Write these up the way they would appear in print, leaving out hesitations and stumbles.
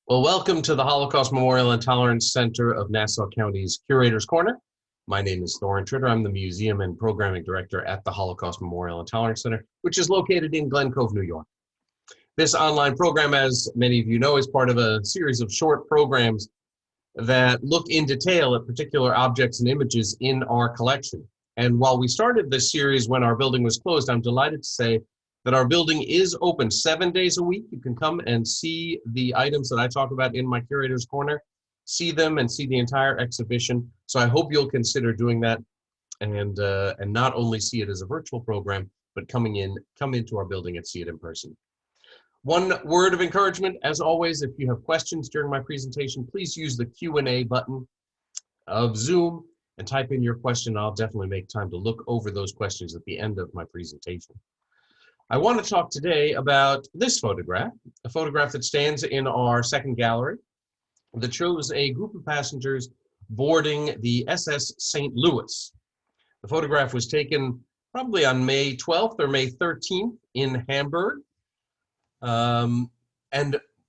Well, welcome to the Holocaust Memorial and Tolerance Center of Nassau County's Curator's Corner. My name is Thorin Tritter. I'm the Museum and Programming Director at the Holocaust Memorial and Tolerance Center, which is located in Glen Cove, New York. This online program, as many of you know, is part of a series of short programs that look in detail at particular objects and images in our collection. And while we started this series when our building was closed, I'm delighted to say that our building is open 7 days a week. You can come and see the items that I talk about in my Curator's Corner, see them and see the entire exhibition. So I hope you'll consider doing that and not only see it as a virtual program, but come into our building and see it in person. One word of encouragement, as always, if you have questions during my presentation, please use the Q&A button of Zoom and type in your question. I'll definitely make time to look over those questions at the end of my presentation. I want to talk today about this photograph, a photograph that stands in our second gallery that shows a group of passengers boarding the SS St. Louis. The photograph was taken probably on May 12th or May 13th in Hamburg. And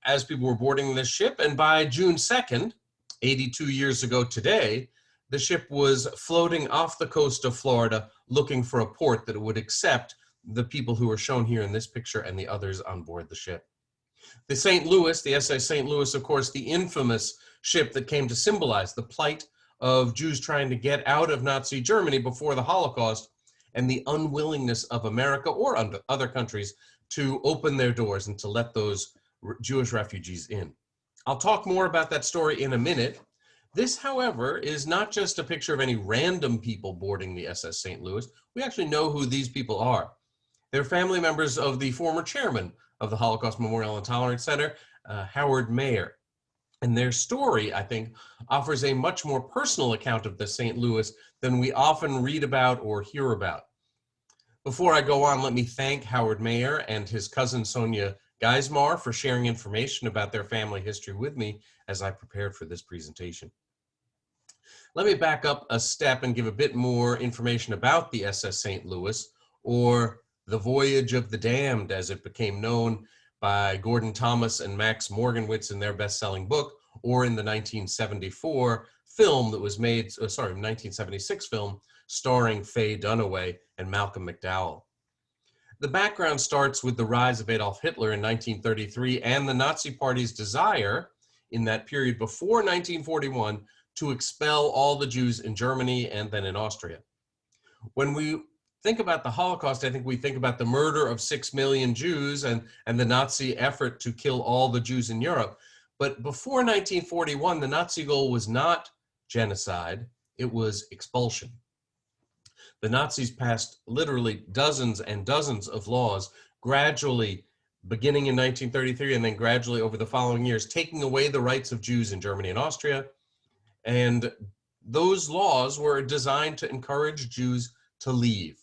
as people were boarding this ship, and by June 2nd, 82 years ago today, the ship was floating off the coast of Florida looking for a port that would accept the people who are shown here in this picture and the others on board the ship. The St. Louis, the SS St. Louis, of course, the infamous ship that came to symbolize the plight of Jews trying to get out of Nazi Germany before the Holocaust and the unwillingness of America or other countries to open their doors and to let those Jewish refugees in. I'll talk more about that story in a minute. This, however, is not just a picture of any random people boarding the SS St. Louis. We actually know who these people are. They're family members of the former chairman of the Holocaust Memorial and Tolerance Center, Howard Maier. And their story, I think, offers a much more personal account of the St. Louis than we often read about or hear about. Before I go on, let me thank Howard Maier and his cousin Sonia for sharing information about their family history with me as I prepared for this presentation. Let me back up a step and give a bit more information about the SS St. Louis, or the Voyage of the Damned, as it became known by Gordon Thomas and Max Morganwitz in their best-selling book, or in the 1974 film that was made, 1976 film, starring Faye Dunaway and Malcolm McDowell. The background starts with the rise of Adolf Hitler in 1933 and the Nazi Party's desire in that period before 1941 to expel all the Jews in Germany and then in Austria. When we think about the Holocaust, I think we think about the murder of 6 million Jews and the Nazi effort to kill all the Jews in Europe. But before 1941, the Nazi goal was not genocide, it was expulsion. The Nazis passed literally dozens and dozens of laws, gradually beginning in 1933 and then gradually over the following years, taking away the rights of Jews in Germany and Austria. And those laws were designed to encourage Jews to leave.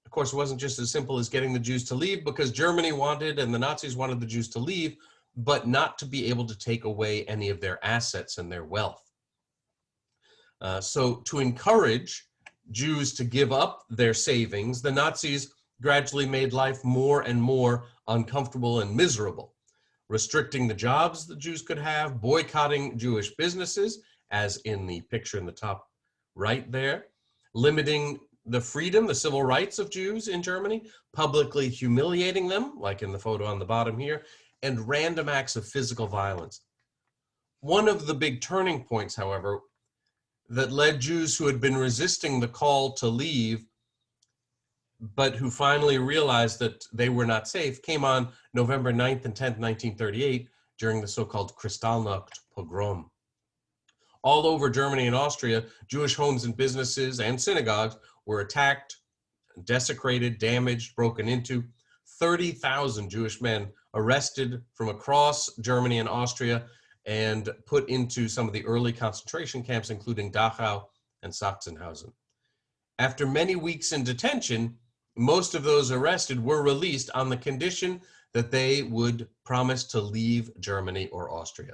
Of course, it wasn't just as simple as getting the Jews to leave, because Germany wanted and the Nazis wanted the Jews to leave, but not to be able to take away any of their assets and their wealth. So to encourage Jews to give up their savings, the Nazis gradually made life more and more uncomfortable and miserable, restricting the jobs that Jews could have, boycotting Jewish businesses, as in the picture in the top right there, limiting the freedom, the civil rights of Jews in Germany, publicly humiliating them, like in the photo on the bottom here, and random acts of physical violence. One of the big turning points, however, that led Jews who had been resisting the call to leave, but who finally realized that they were not safe, came on November 9th and 10th, 1938, during the so-called Kristallnacht pogrom. All over Germany and Austria, Jewish homes and businesses and synagogues were attacked, desecrated, damaged, broken into. 30,000 Jewish men arrested from across Germany and Austria and put into some of the early concentration camps, including Dachau and Sachsenhausen. After many weeks in detention, most of those arrested were released on the condition that they would promise to leave Germany or Austria.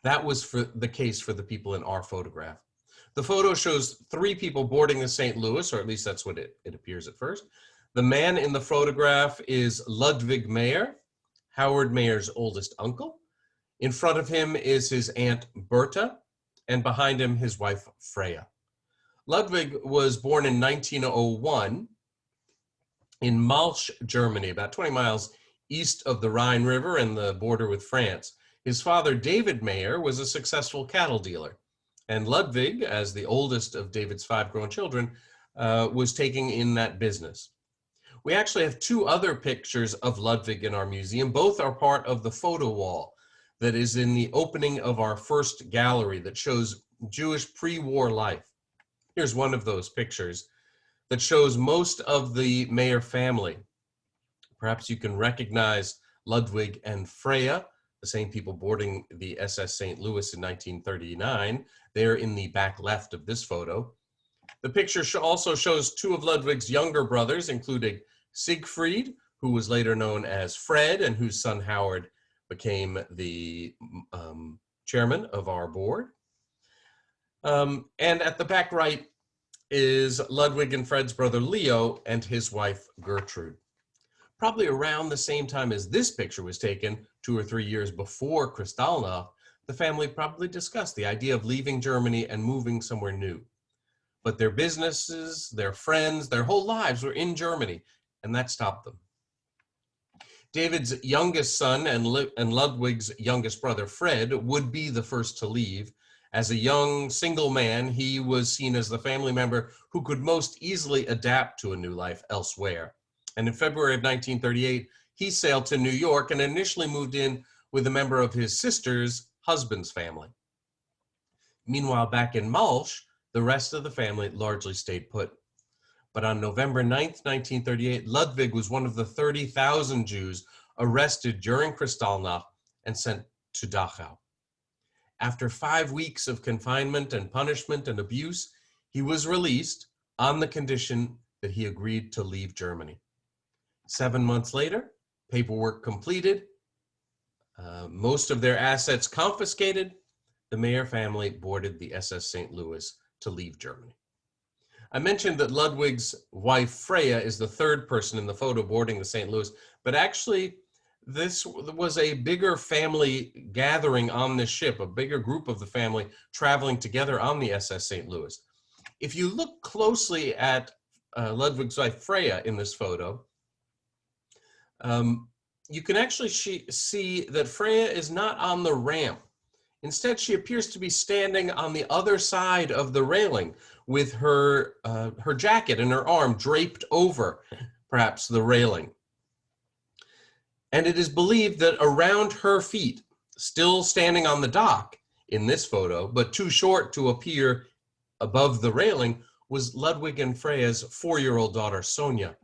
That was the case for the people in our photograph. The photo shows 3 people boarding the St. Louis, or at least that's what it appears at first. The man in the photograph is Ludwig Maier, Howard Maier's oldest uncle. In front of him is his aunt Berta, and behind him his wife Freya. Ludwig was born in 1901 in Malsch, Germany, about 20 miles east of the Rhine River and the border with France. His father, David Maier, was a successful cattle dealer, and Ludwig, as the oldest of David's 5 grown children, was taking in that business. We actually have 2 other pictures of Ludwig in our museum. Both are part of the photo wall that is in the opening of our first gallery that shows Jewish pre-war life. Here's one of those pictures that shows most of the Maier family. Perhaps you can recognize Ludwig and Freya, the same people boarding the SS St. Louis in 1939. They're in the back left of this photo. The picture also shows 2 of Ludwig's younger brothers, including Siegfried, who was later known as Fred and whose son Howard became the chairman of our board. And at the back right is Ludwig and Fred's brother Leo and his wife Gertrude. Probably around the same time as this picture was taken, 2 or 3 years before Kristallnacht, the family probably discussed the idea of leaving Germany and moving somewhere new. But their businesses, their friends, their whole lives were in Germany, and that stopped them. David's youngest son and Ludwig's youngest brother, Fred, would be the first to leave. As a young single man, he was seen as the family member who could most easily adapt to a new life elsewhere. And in February of 1938, he sailed to New York and initially moved in with a member of his sister's husband's family. Meanwhile, back in Malsch, the rest of the family largely stayed put. But on November 9th, 1938, Ludwig was one of the 30,000 Jews arrested during Kristallnacht and sent to Dachau. After 5 weeks of confinement and punishment and abuse, he was released on the condition that he agreed to leave Germany. 7 months later, paperwork completed, most of their assets confiscated, the Maier family boarded the SS St. Louis to leave Germany. I mentioned that Ludwig's wife, Freya, is the 3rd person in the photo boarding the St. Louis, but actually this was a bigger family gathering on this ship, a bigger group of the family traveling together on the SS St. Louis. If you look closely at Ludwig's wife, Freya, in this photo, you can actually see that Freya is not on the ramp. Instead, she appears to be standing on the other side of the railing with her jacket and her arm draped over, perhaps, the railing. And it is believed that around her feet, still standing on the dock in this photo, but too short to appear above the railing, was Ludwig and Freya's 4-year-old daughter, Sonia.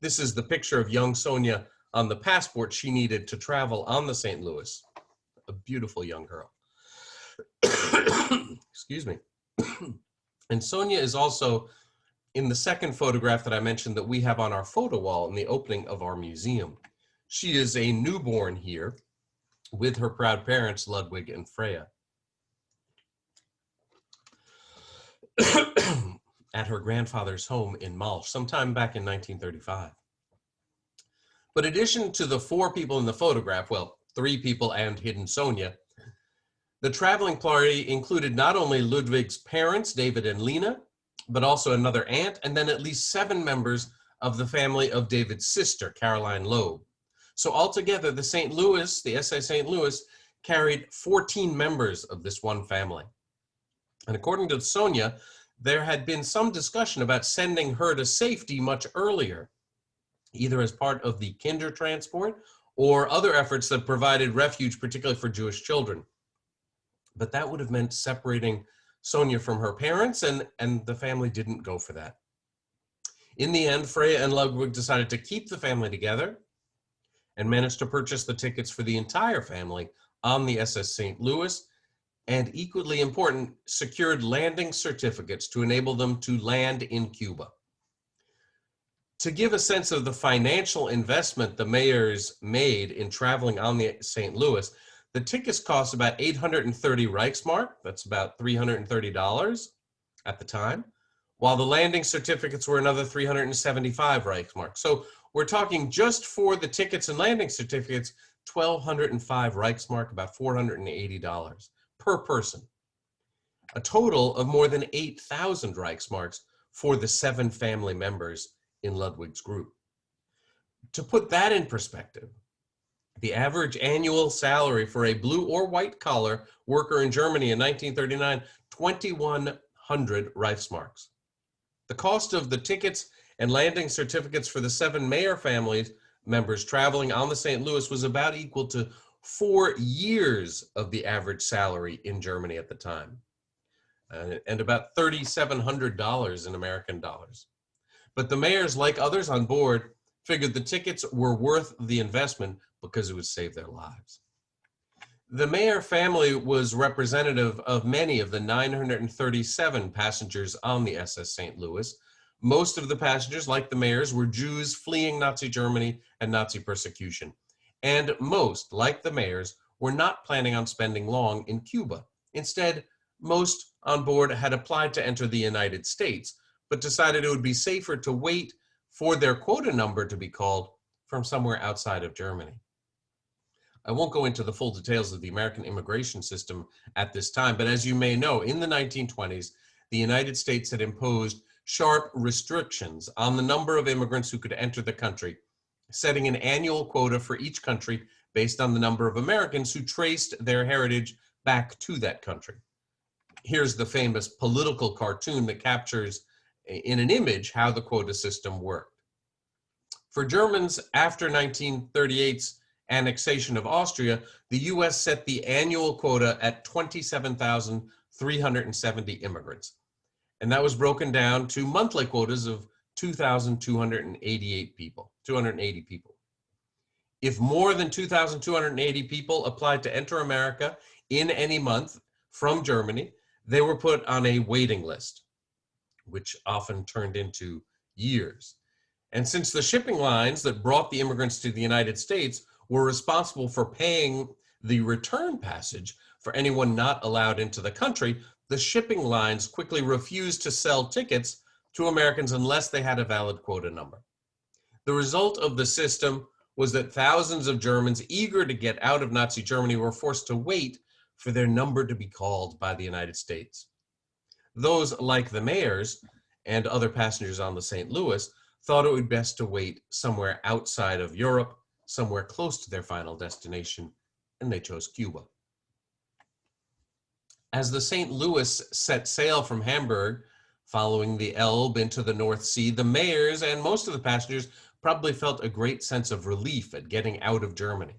This is the picture of young Sonia on the passport she needed to travel on the St. Louis. A beautiful young girl. Excuse me. And Sonia is also in the second photograph that I mentioned that we have on our photo wall in the opening of our museum. She is a newborn here with her proud parents, Ludwig and Freya, at her grandfather's home in Malsch, sometime back in 1935. But in addition to the 4 people in the photograph, well, 3 people and hidden Sonia, the traveling party included not only Ludwig's parents, David and Lena, but also another aunt, and then at least 7 members of the family of David's sister, Caroline Loeb. So altogether, the St. Louis, the SS St. Louis, carried 14 members of this one family. And according to Sonia, there had been some discussion about sending her to safety much earlier, either as part of the kinder transport or other efforts that provided refuge, particularly for Jewish children. But that would have meant separating Sonia from her parents, and the family didn't go for that. In the end, Freya and Ludwig decided to keep the family together and managed to purchase the tickets for the entire family on the SS St. Louis, and equally important, secured landing certificates to enable them to land in Cuba. To give a sense of the financial investment the Maiers made in traveling on the St. Louis, the tickets cost about 830 Reichsmark, that's about $330 at the time, while the landing certificates were another 375 Reichsmark. So we're talking just for the tickets and landing certificates, 1,205 Reichsmark, about $480 per person. A total of more than 8,000 Reichsmarks for the 7 family members in Ludwig's group. To put that in perspective, the average annual salary for a blue or white collar worker in Germany in 1939, 2,100 Reichsmarks. The cost of the tickets and landing certificates for the 7 Maier family members traveling on the St. Louis was about equal to 4 years of the average salary in Germany at the time, and about $3,700 in American dollars. But the Maiers, like others on board, figured the tickets were worth the investment because it would save their lives. The Maier family was representative of many of the 937 passengers on the SS St. Louis. Most of the passengers, like the Maiers, were Jews fleeing Nazi Germany and Nazi persecution. And most, like the Maiers, were not planning on spending long in Cuba. Instead, most on board had applied to enter the United States, but decided it would be safer to wait for their quota number to be called from somewhere outside of Germany. I won't go into the full details of the American immigration system at this time, but as you may know, in the 1920s, the United States had imposed sharp restrictions on the number of immigrants who could enter the country, setting an annual quota for each country based on the number of Americans who traced their heritage back to that country. Here's the famous political cartoon that captures in an image how the quota system worked. For Germans, after 1938's annexation of Austria, the US set the annual quota at 27,370 immigrants. And that was broken down to monthly quotas of 2,280 people. If more than 2,280 people applied to enter America in any month from Germany, they were put on a waiting list, which often turned into years. And since the shipping lines that brought the immigrants to the United States were responsible for paying the return passage for anyone not allowed into the country, the shipping lines quickly refused to sell tickets to Americans unless they had a valid quota number. The result of the system was that thousands of Germans eager to get out of Nazi Germany were forced to wait for their number to be called by the United States. Those, like the Maiers and other passengers on the St. Louis, thought it would be best to wait somewhere outside of Europe, somewhere close to their final destination, and they chose Cuba. As the St. Louis set sail from Hamburg, following the Elbe into the North Sea, the Maiers and most of the passengers probably felt a great sense of relief at getting out of Germany.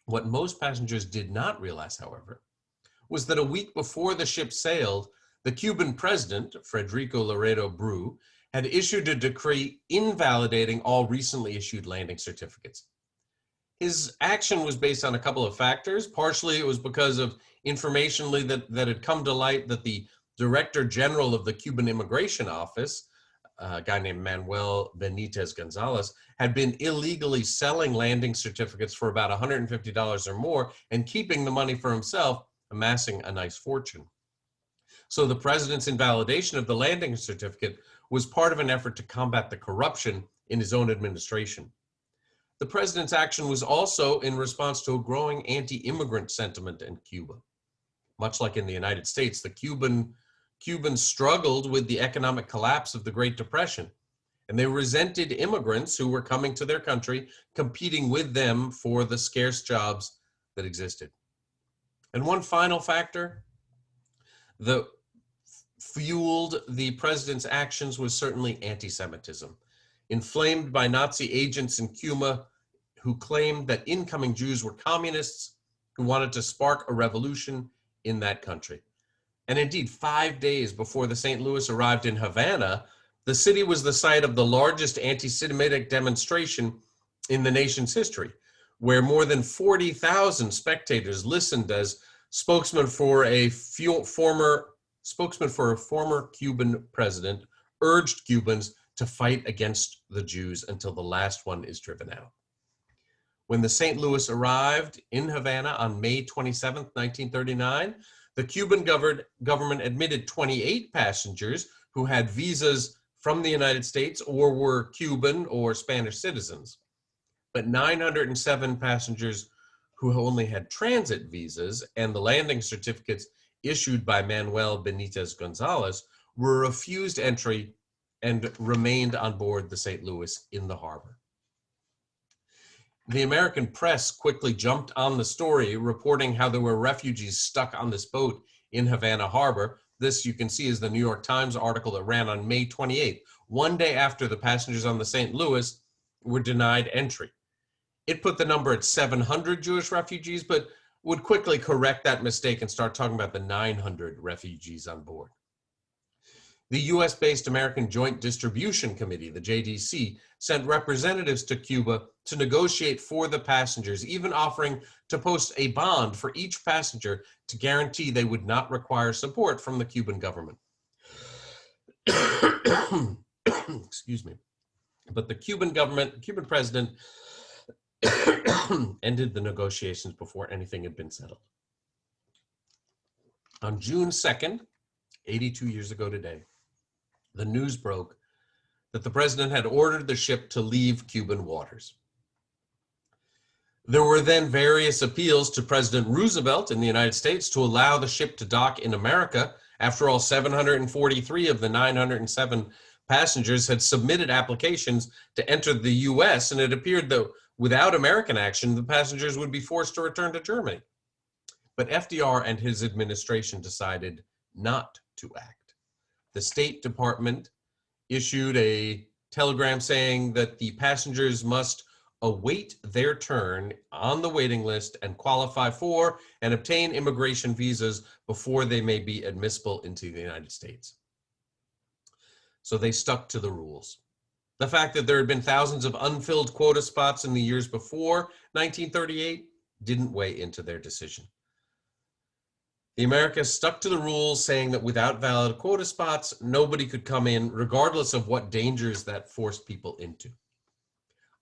What most passengers did not realize, however, was that a week before the ship sailed, the Cuban president, Federico Laredo Bru, had issued a decree invalidating all recently issued landing certificates. His action was based on a couple of factors. Partially, it was because of information that had come to light that the Director General of the Cuban Immigration Office, a guy named Manuel Benitez Gonzalez, had been illegally selling landing certificates for about $150 or more and keeping the money for himself, amassing a nice fortune. So the president's invalidation of the landing certificate was part of an effort to combat the corruption in his own administration. The president's action was also in response to a growing anti-immigrant sentiment in Cuba. Much like in the United States, the Cubans struggled with the economic collapse of the Great Depression, and they resented immigrants who were coming to their country, competing with them for the scarce jobs that existed. And one final factor that fueled the president's actions was certainly anti-Semitism, inflamed by Nazi agents in Cuba who claimed that incoming Jews were communists who wanted to spark a revolution in that country. And indeed, 5 days before the St. Louis arrived in Havana, the city was the site of the largest anti-Semitic demonstration in the nation's history, where more than 40,000 spectators listened as spokesman for a former Cuban president urged Cubans to fight against the Jews until the last one is driven out. When the St. Louis arrived in Havana on May 27, 1939, the Cuban government admitted 28 passengers who had visas from the United States or were Cuban or Spanish citizens. but 907 passengers who only had transit visas and the landing certificates issued by Manuel Benitez Gonzalez were refused entry and remained on board the St. Louis in the harbor. The American press quickly jumped on the story, reporting how there were refugees stuck on this boat in Havana harbor. This, you can see, is the New York Times article that ran on May 28th, one day after the passengers on the St. Louis were denied entry. It put the number at 700 Jewish refugees, but would quickly correct that mistake and start talking about the 900 refugees on board. The US-based American Joint Distribution Committee, the JDC, sent representatives to Cuba to negotiate for the passengers, even offering to post a bond for each passenger to guarantee they would not require support from the Cuban government. Excuse me. But the Cuban president ended the negotiations before anything had been settled. On June 2nd, 82 years ago today, the news broke that the president had ordered the ship to leave Cuban waters. There were then various appeals to President Roosevelt in the United States to allow the ship to dock in America. After all, 743 of the 907 passengers had submitted applications to enter the US, and it appeared that without American action, the passengers would be forced to return to Germany. But FDR and his administration decided not to act. The State Department issued a telegram saying that the passengers must await their turn on the waiting list and qualify for and obtain immigration visas before they may be admissible into the United States. So they stuck to the rules. The fact that there had been thousands of unfilled quota spots in the years before 1938 didn't weigh into their decision. The Americans stuck to the rules, saying that without valid quota spots, nobody could come in, regardless of what dangers that forced people into.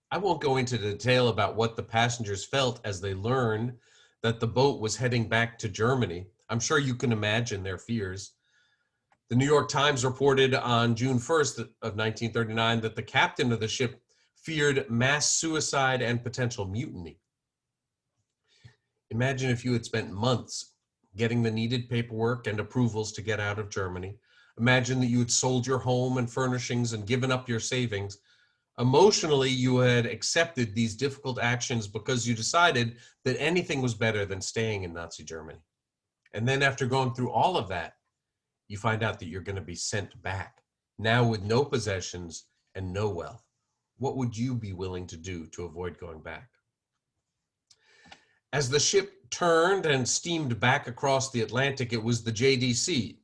I won't go into detail about what the passengers felt as they learned that the boat was heading back to Germany. I'm sure you can imagine their fears. The New York Times reported on June 1st of 1939 that the captain of the ship feared mass suicide and potential mutiny. Imagine if you had spent months getting the needed paperwork and approvals to get out of Germany. Imagine that you had sold your home and furnishings and given up your savings. Emotionally, you had accepted these difficult actions because you decided that anything was better than staying in Nazi Germany. And then after going through all of that, you find out that you're going to be sent back, now with no possessions and no wealth. What would you be willing to do to avoid going back? As the ship turned and steamed back across the Atlantic, it was the JDC,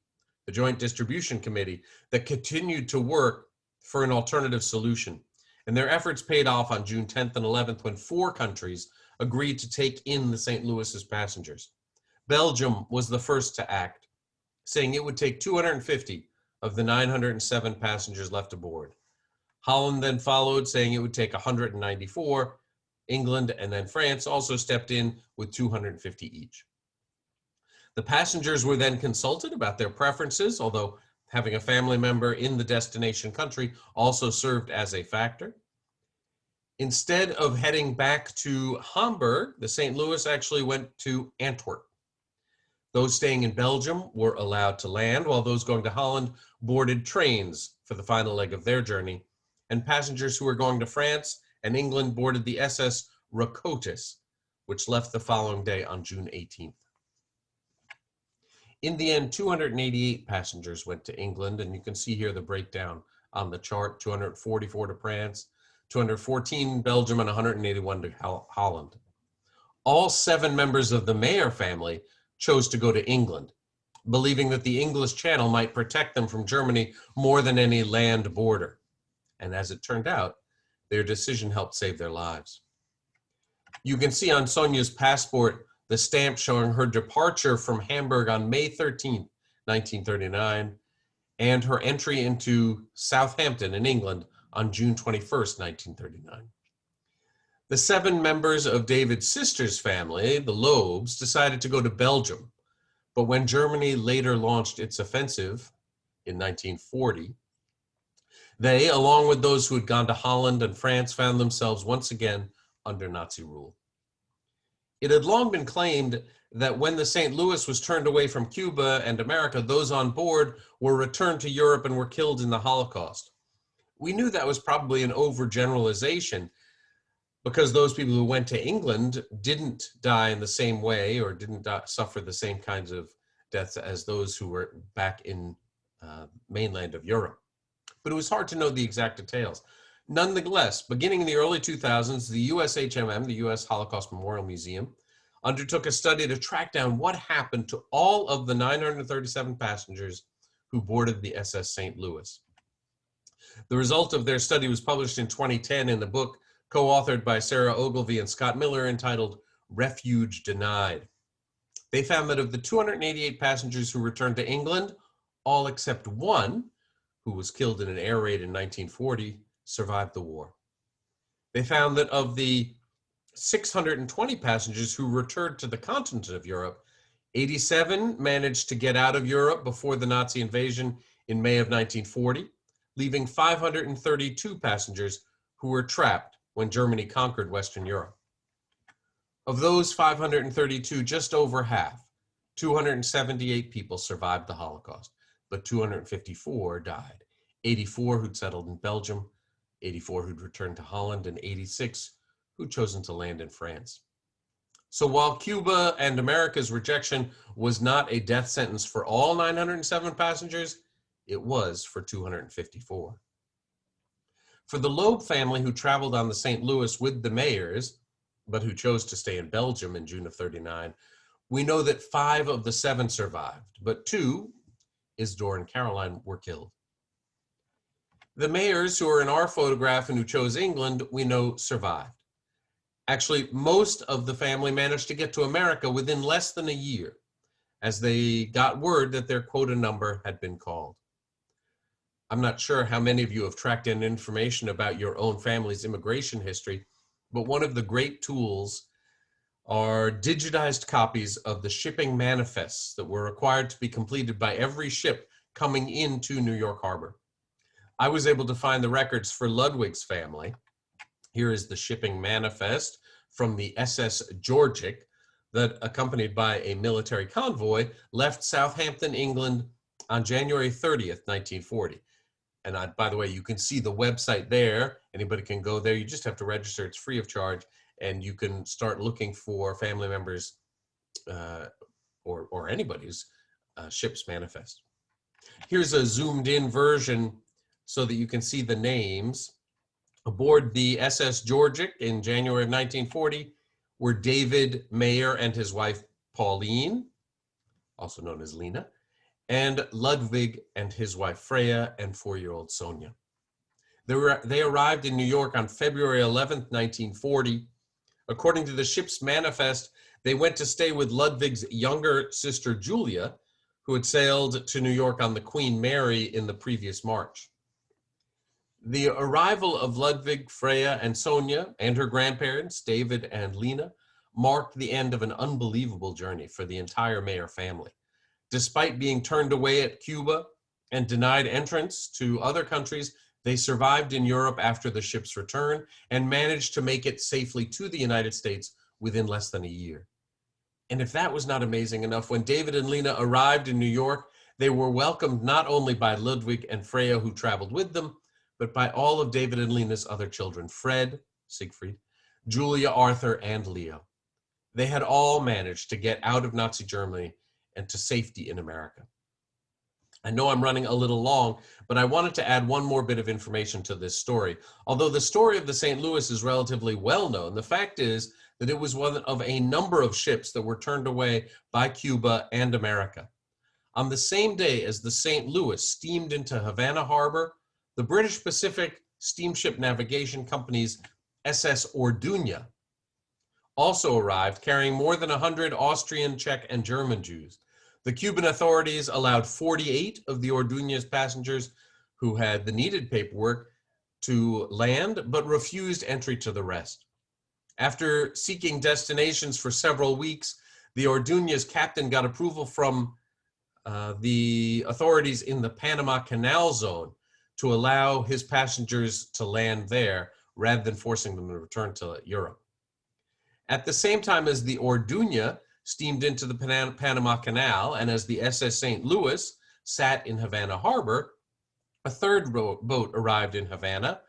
the Joint Distribution Committee, that continued to work for an alternative solution. And their efforts paid off on June 10th and 11th when 4 countries agreed to take in the St. Louis's passengers. Belgium was the first to act, saying it would take 250 of the 907 passengers left aboard. Holland then followed, saying it would take 194. England and then France also stepped in with 250 each. The passengers were then consulted about their preferences, although having a family member in the destination country also served as a factor. Instead of heading back to Hamburg, the St. Louis actually went to Antwerp. Those staying in Belgium were allowed to land, while those going to Holland boarded trains for the final leg of their journey, and passengers who were going to France and England boarded the SS Rakotis, which left the following day on June 18th. In the end, 288 passengers went to England, and you can see here the breakdown on the chart: 244 to France, 214 Belgium, and 181 to Holland. All 7 members of the Maier family chose to go to England, believing that the English Channel might protect them from Germany more than any land border. And as it turned out, their decision helped save their lives. You can see on Sonia's passport the stamp showing her departure from Hamburg on May 13th, 1939, and her entry into Southampton in England on June 21st, 1939. The 7 members of David's sister's family, the Loebs, decided to go to Belgium, but when Germany later launched its offensive in 1940, they, along with those who had gone to Holland and France, found themselves once again under Nazi rule. It had long been claimed that when the St. Louis was turned away from Cuba and America, those on board were returned to Europe and were killed in the Holocaust. We knew that was probably an overgeneralization because those people who went to England didn't die in the same way or didn't suffer the same kinds of deaths as those who were back in mainland of Europe. But it was hard to know the exact details. Nonetheless, beginning in the early 2000s, the US HMM, the US Holocaust Memorial Museum, undertook a study to track down what happened to all of the 937 passengers who boarded the SS St. Louis. The result of their study was published in 2010 in the book co-authored by Sarah Ogilvie and Scott Miller entitled Refuge Denied. They found that of the 288 passengers who returned to England, all except one, who was killed in an air raid in 1940, survived the war. They found that of the 620 passengers who returned to the continent of Europe, 87 managed to get out of Europe before the Nazi invasion in May of 1940, leaving 532 passengers who were trapped when Germany conquered Western Europe. Of those 532, just over half, 278 people survived the Holocaust, but 254 died. 84 who'd settled in Belgium, 84 who'd returned to Holland, and 86 who'd chosen to land in France. So while Cuba and America's rejection was not a death sentence for all 907 passengers, it was for 254. For the Loeb family who traveled on the St. Louis with the Maiers, but who chose to stay in Belgium in June of '39, we know that 5 of the 7 survived, but 2, Isidore and Caroline, were killed. The Maiers, who are in our photograph and who chose England, we know survived. Actually, most of the family managed to get to America within less than a year, as they got word that their quota number had been called. I'm not sure how many of you have tracked in information about your own family's immigration history, but one of the great tools are digitized copies of the shipping manifests that were required to be completed by every ship coming into New York Harbor. I was able to find the records for Ludwig's family. Here is the shipping manifest from the SS Georgic that, accompanied by a military convoy, left Southampton, England on January 30th, 1940. And by the way, you can see the website there. Anybody can go there. You just have to register. It's free of charge. And you can start looking for family members or anybody's ship's manifest. Here's a zoomed in version so that you can see the names. Aboard the SS Georgic in January of 1940 were David Maier and his wife Pauline, also known as Lena, and Ludwig and his wife Freya and 4-year-old Sonia. They arrived in New York on February 11th, 1940. According to the ship's manifest, they went to stay with Ludwig's younger sister Julia, who had sailed to New York on the Queen Mary in the previous March. The arrival of Ludwig, Freya, and Sonia and her grandparents, David and Lena, marked the end of an unbelievable journey for the entire Maier family. Despite being turned away at Cuba and denied entrance to other countries, they survived in Europe after the ship's return and managed to make it safely to the United States within less than a year. And if that was not amazing enough, when David and Lena arrived in New York, they were welcomed not only by Ludwig and Freya, who traveled with them, but by all of David and Lena's other children, Fred, Siegfried, Julia, Arthur, and Leo. They had all managed to get out of Nazi Germany and to safety in America. I know I'm running a little long, but I wanted to add one more bit of information to this story. Although the story of the St. Louis is relatively well known, the fact is that it was one of a number of ships that were turned away by Cuba and America. On the same day as the St. Louis steamed into Havana Harbor, the British Pacific Steamship Navigation Company's SS Orduña also arrived, carrying more than 100 Austrian, Czech, and German Jews. The Cuban authorities allowed 48 of the Orduña's passengers who had the needed paperwork to land, but refused entry to the rest. After seeking destinations for several weeks, the Orduña's captain got approval from the authorities in the Panama Canal Zone to allow his passengers to land there rather than forcing them to return to Europe. At the same time as the Orduña steamed into the Panama Canal, and as the SS St. Louis sat in Havana Harbor, a third boat arrived in Havana,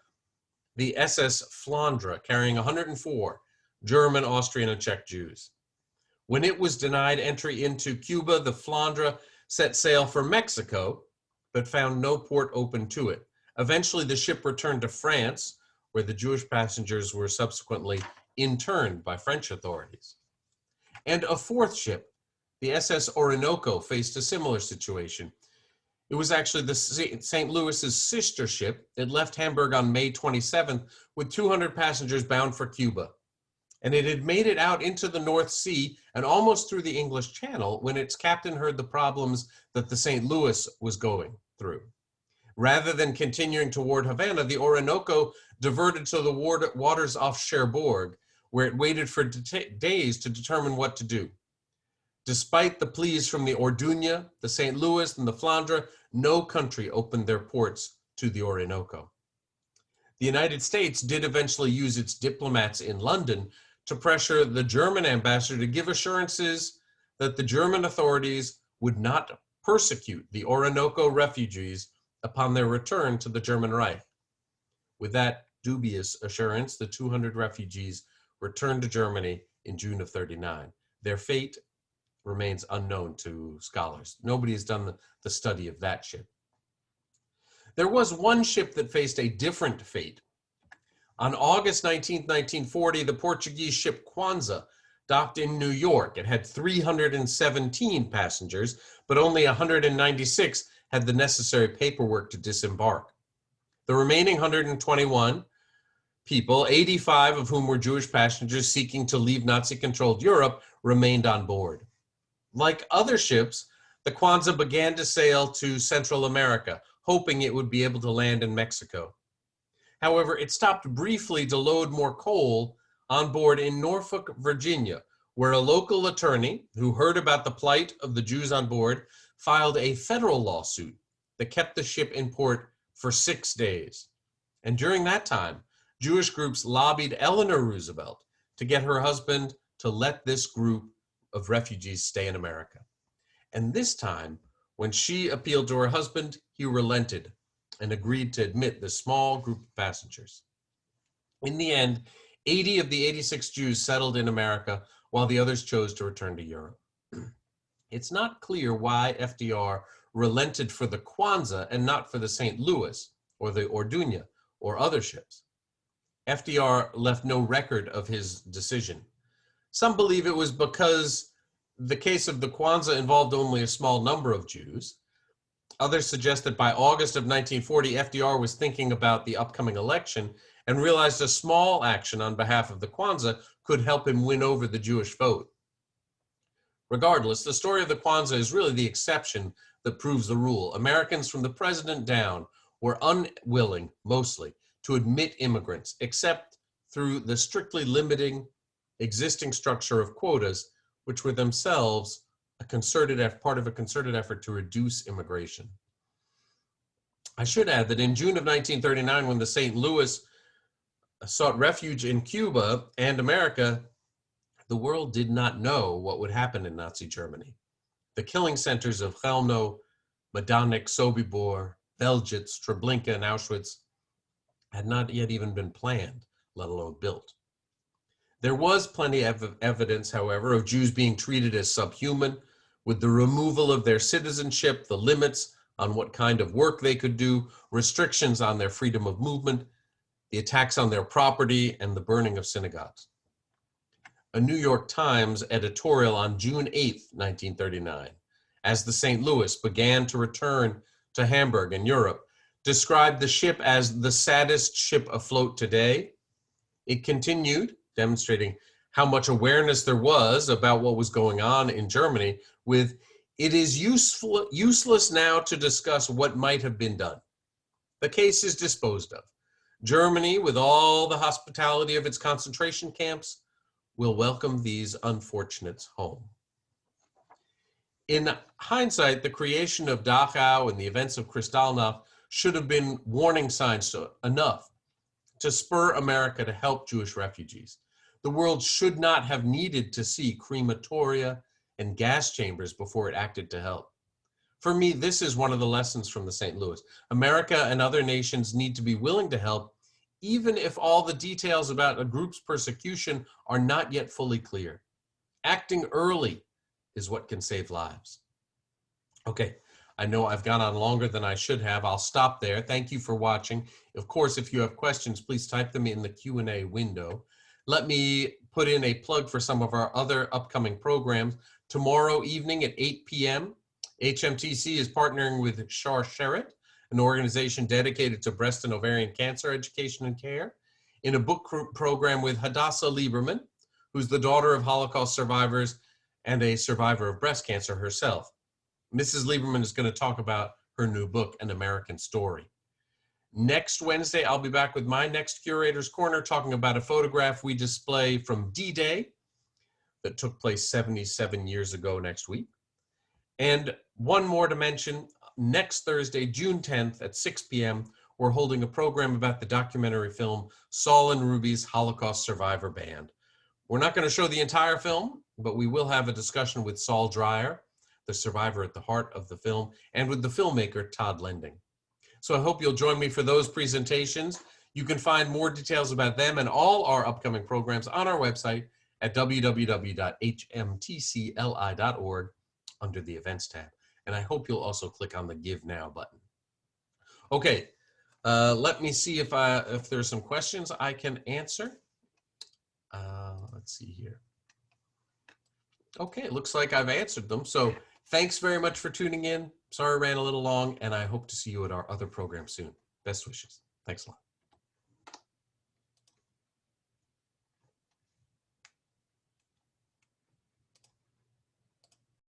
the SS Flandre, carrying 104 German, Austrian, and Czech Jews. When it was denied entry into Cuba, the Flandre set sail for Mexico, but found no port open to it. Eventually, the ship returned to France, where the Jewish passengers were subsequently interned by French authorities. And a fourth ship, the SS Orinoco, faced a similar situation. It was actually the St. Louis's sister ship. It left Hamburg on May 27th with 200 passengers bound for Cuba. And it had made it out into the North Sea and almost through the English Channel when its captain heard the problems that the St. Louis was going through. Rather than continuing toward Havana, the Orinoco diverted to the waters off Cherbourg, where it waited for days to determine what to do. Despite the pleas from the Orduña, the St. Louis, and the Flandre, no country opened their ports to the Orinoco. The United States did eventually use its diplomats in London to pressure the German ambassador to give assurances that the German authorities would not persecute the Orinoco refugees upon their return to the German Reich. With that dubious assurance, the 200 refugees returned to Germany in June of '39. Their fate remains unknown to scholars. Nobody has done the study of that ship. There was one ship that faced a different fate. On August 19, 1940, the Portuguese ship Kwanzaa docked in New York. It had 317 passengers, but only 196 had the necessary paperwork to disembark. The remaining 121 people, 85 of whom were Jewish passengers seeking to leave Nazi-controlled Europe, remained on board. Like other ships, the Kwanzaa began to sail to Central America, hoping it would be able to land in Mexico. However, it stopped briefly to load more coal on board in Norfolk, Virginia, where a local attorney who heard about the plight of the Jews on board filed a federal lawsuit that kept the ship in port for 6 days. And during that time, Jewish groups lobbied Eleanor Roosevelt to get her husband to let this group of refugees stay in America. And this time, when she appealed to her husband, he relented and agreed to admit the small group of passengers. In the end, 80 of the 86 Jews settled in America, while the others chose to return to Europe. It's not clear why FDR relented for the Kwanzaa and not for the St. Louis or the Orduña or other ships. FDR left no record of his decision. Some believe it was because the case of the Kwanzaa involved only a small number of Jews. Others suggest that by August of 1940, FDR was thinking about the upcoming election and realized a small action on behalf of the Kwanzaa could help him win over the Jewish vote. Regardless, the story of the Kwanzaa is really the exception that proves the rule. Americans from the president down were unwilling, mostly, to admit immigrants, except through the strictly limiting existing structure of quotas, which were themselves part of a concerted effort to reduce immigration. I should add that in June of 1939, when the St. Louis sought refuge in Cuba and America, the world did not know what would happen in Nazi Germany. The killing centers of Chelmno, Majdanek, Sobibor, Belzec, Treblinka, and Auschwitz had not yet even been planned, let alone built. There was plenty of evidence, however, of Jews being treated as subhuman, with the removal of their citizenship, the limits on what kind of work they could do, restrictions on their freedom of movement, the attacks on their property, and the burning of synagogues. A New York Times editorial on June 8, 1939, as the St. Louis began to return to Hamburg and Europe, described the ship as the saddest ship afloat today. It continued, demonstrating how much awareness there was about what was going on in Germany, with, "It is useless now to discuss what might have been done. The case is disposed of. Germany, with all the hospitality of its concentration camps, will welcome these unfortunates home." In hindsight, the creation of Dachau and the events of Kristallnacht should have been warning signs enough to spur America to help Jewish refugees. The world should not have needed to see crematoria and gas chambers before it acted to help. For me, this is one of the lessons from the St. Louis. America and other nations need to be willing to help, even if all the details about a group's persecution are not yet fully clear. Acting early is what can save lives. Okay, I know I've gone on longer than I should have. I'll stop there. Thank you for watching. Of course, if you have questions, please type them in the Q&A window. Let me put in a plug for some of our other upcoming programs. Tomorrow evening at 8 p.m., HMTC is partnering with Shar Sherritt, an organization dedicated to breast and ovarian cancer education and care, in a book program with Hadassah Lieberman, who's the daughter of Holocaust survivors and a survivor of breast cancer herself. Mrs. Lieberman is going to talk about her new book, An American Story. Next Wednesday, I'll be back with my next Curator's Corner, talking about a photograph we display from D-Day that took place 77 years ago next week. And one more to mention, next Thursday, June 10th at 6 p.m., we're holding a program about the documentary film Saul and Ruby's Holocaust Survivor Band. We're not going to show the entire film, but we will have a discussion with Saul Dreyer, the survivor at the heart of the film, and with the filmmaker Todd Lending. So I hope you'll join me for those presentations. You can find more details about them and all our upcoming programs on our website at www.hmtcli.org under the Events tab. And I hope you'll also click on the Give Now button. Okay, let me see if there's some questions I can answer. Let's see here. Okay, it looks like I've answered them. So thanks very much for tuning in. Sorry I ran a little long, and I hope to see you at our other program soon. Best wishes. Thanks a lot.